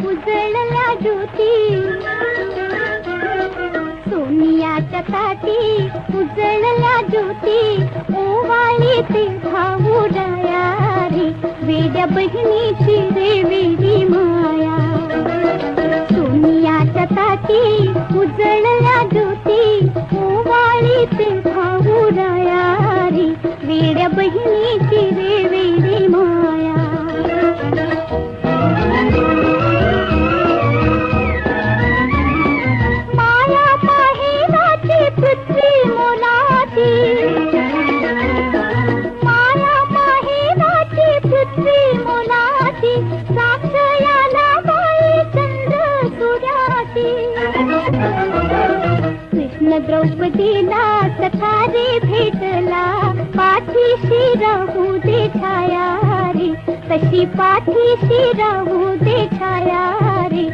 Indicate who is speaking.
Speaker 1: उजळल्या ज्योती, सोनियाच्या ताटी उजळल्या ज्योती, ओवाळी ते भाऊ राया रे, वेड्या बहिणीची रे वेडी माया. सोनियाच्या ताटी उजळल्या ज्योती, ओवाळी ते भाऊ राया रे, वेड्या बहिणीची रे वेडी माया. माया माहेराची पृथ्वी मोलाची, माया माहेराची पृथ्वी मोलाची, साक्ष याला बाई चंद्र सूर्याची. कृष्ण द्रौपदीला सखारे भेटला, पाठीशी राहू दे छाया रे, तशी पाठीशी राहू दे छाया रे.